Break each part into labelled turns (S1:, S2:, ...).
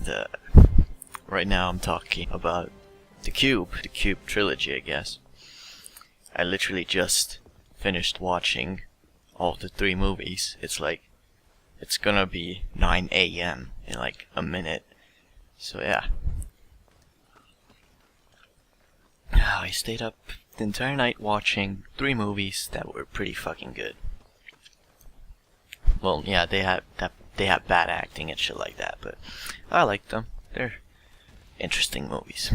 S1: and right now I'm talking about the CUBE Trilogy, I guess. I literally just finished watching all the 3 movies. It's gonna be 9 a.m. in like a minute. So yeah. I stayed up the entire night watching 3 movies that were pretty fucking good. Well, yeah, they have bad acting and shit like that, but I like them. They're interesting movies.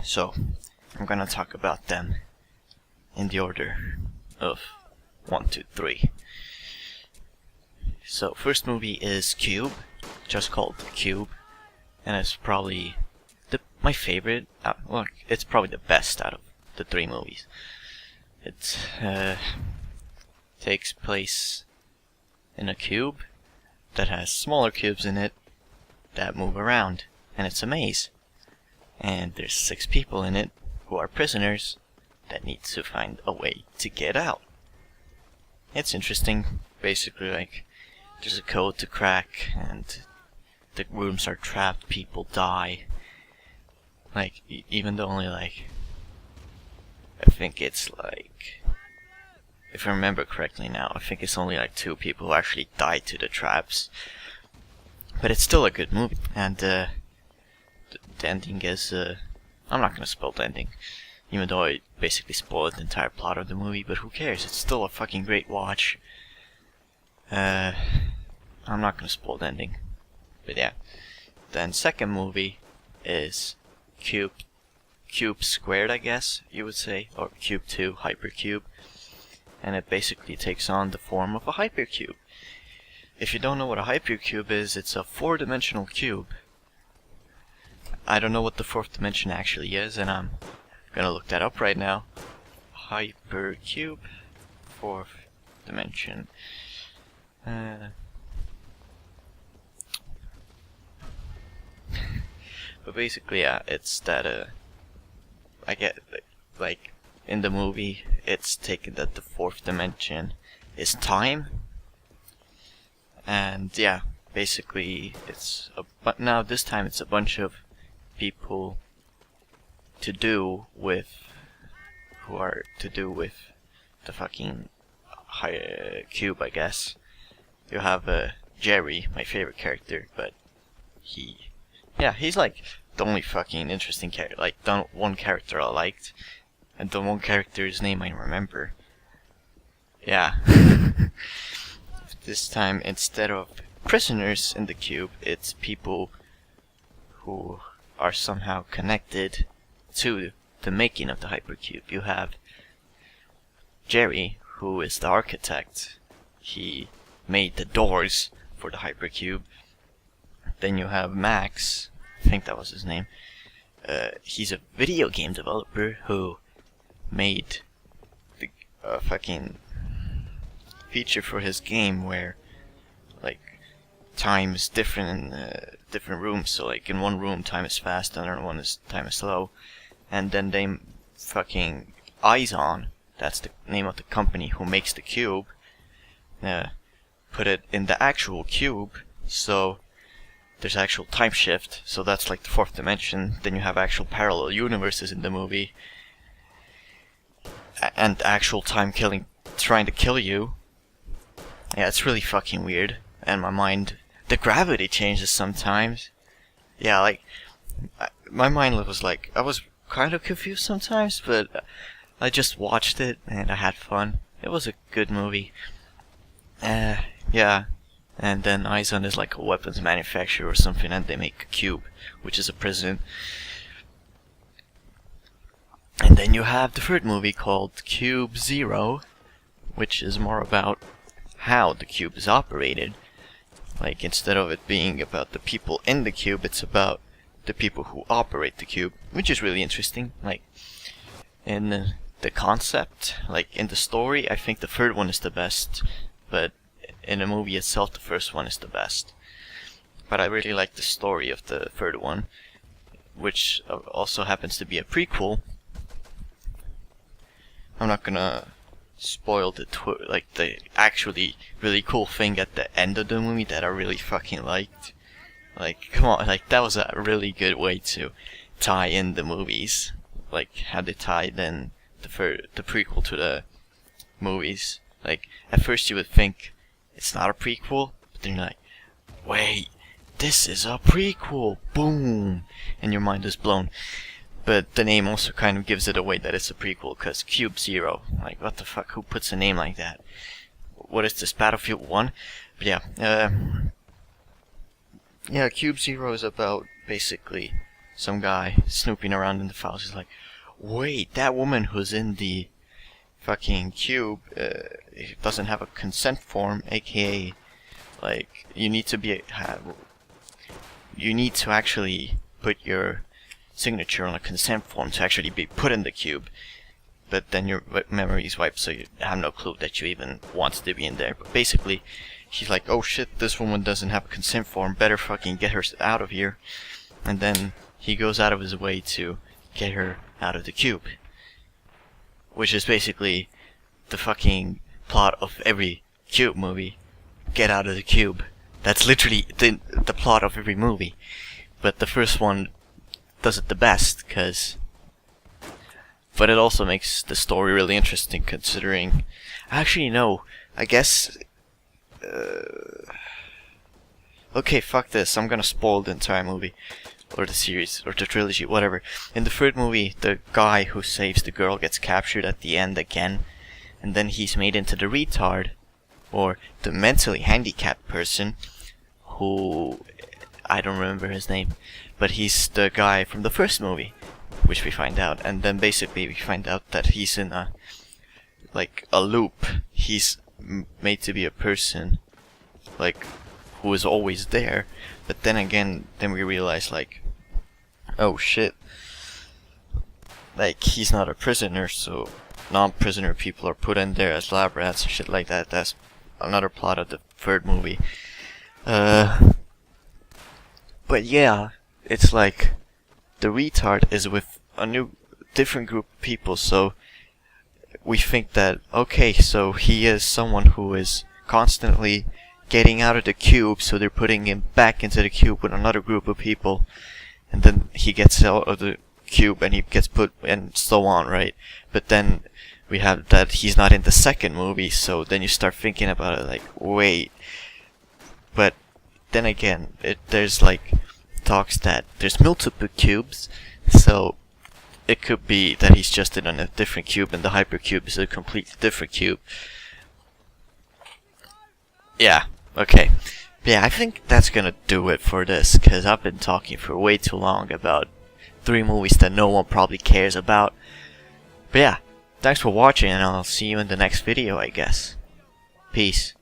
S1: So, I'm gonna talk about them in the order of 1, 2, 3. So, first movie is CUBE, just called CUBE, and it's probably my favorite. Well, it's probably the best out of the 3 movies. It takes place in a cube that has smaller cubes in it that move around, and it's a maze. And there's 6 people in it who are prisoners that need to find a way to get out. It's interesting. Basically, like, there's a code to crack, and the rooms are trapped, people die. Like, even though only, like, I think it's like, if I remember correctly now, I think it's only like 2 people who actually died to the traps. But it's still a good movie, and the ending is, I'm not gonna spoil the ending, even though I basically spoiled the entire plot of the movie, but who cares, it's still a fucking great watch. I'm not gonna spoil the ending, but yeah. Then second movie is Cube Squared, I guess you would say, or Cube 2 Hypercube, and it basically takes on the form of a hypercube. If you don't know what a hypercube is, it's a 4-dimensional cube. I don't know what the 4th dimension actually is, and I'm gonna look that up right now. Hypercube, 4th dimension. But basically, yeah, it's that, I get, like, in the movie, it's taken that the 4th dimension is time. And, yeah, basically, but now this time it's a bunch of people who are to do with the fucking cube, I guess. You have, Jerry, my favorite character, but he's like the only fucking interesting character, like the one character I liked, and the one character's name I remember. Yeah. This time, instead of prisoners in the cube, it's people who are somehow connected to the making of the hypercube. You have Jerry, who is the architect. He made the doors for the hypercube. Then you have Max, I think that was his name. He's a video game developer who made the fucking feature for his game where, like, time is different in different rooms. So, like, in one room time is fast, another one time is slow. And then they fucking Izon, that's the name of the company who makes the cube, put it in the actual cube, so there's actual time shift, so that's like the 4th dimension. Then you have actual parallel universes in the movie, and actual time trying to kill you. Yeah, it's really fucking weird. And my mind, the gravity changes sometimes. Yeah, like, my mind was like, I was kind of confused sometimes, but I just watched it and I had fun. It was a good movie. Yeah. And then Izon is like a weapons manufacturer or something, and they make a cube, which is a prison. And then you have the 3rd movie called Cube Zero, which is more about how the cube is operated. Like, instead of it being about the people in the cube, it's about the people who operate the cube, which is really interesting. Like, in the concept, like in the story, I think the 3rd one is the best, but in the movie itself, the 1st one is the best. But I really like the story of the 3rd one, which also happens to be a prequel. I'm not gonna spoil the actually really cool thing at the end of the movie that I really fucking liked. Like, come on, like that was a really good way to tie in the movies. Like how they tied in the prequel to the movies. Like at first you would think it's not a prequel, but then you're like, wait, this is a prequel. Boom, and your mind is blown. But the name also kind of gives it away that it's a prequel, because Cube Zero. Like, what the fuck? Who puts a name like that? What is this, Battlefield 1? But yeah, Cube Zero is about basically some guy snooping around in the files. He's like, wait, that woman who's in the fucking cube doesn't have a consent form, aka, like, you need to actually put your signature on a consent form to actually be put in the cube. But then your memory is wiped, so you have no clue that you even want to be in there. But basically, she's like, oh shit, this woman doesn't have a consent form, better fucking get her out of here. And then he goes out of his way to get her out of the cube. Which is basically the fucking plot of every Cube movie. Get out of the cube. That's literally the plot of every movie. But the first one does it the best, but it also makes the story really interesting, considering... Actually, no. I guess... okay, fuck this. I'm gonna spoil the entire movie. Or the series. Or the trilogy. Whatever. In the third movie, the guy who saves the girl gets captured at the end again. And then he's made into the retard. Or the mentally handicapped person. Who... I don't remember his name. But he's the guy from the first movie. Which we find out, and then basically we find out that he's in a loop. He's made to be a person, like, who is always there, but then again, then we realize, like, oh shit, like, he's not a prisoner, so non-prisoner people are put in there as lab rats and shit like that. That's another plot of the third movie. But yeah, it's like, the retard is with a different group of people, so we think that, okay, so he is someone who is constantly getting out of the cube, so they're putting him back into the cube with another group of people, and then he gets out of the cube and he gets put, and so on, right? But then we have that he's not in the second movie, so then you start thinking about it like, wait, but then again, there's like talks that there's multiple cubes, so it could be that he's just in a different cube and the hypercube is a completely different cube. Yeah, okay. Yeah, I think that's gonna do it for this, because I've been talking for way too long about 3 movies that no one probably cares about. But yeah, thanks for watching, and I'll see you in the next video, I guess. Peace.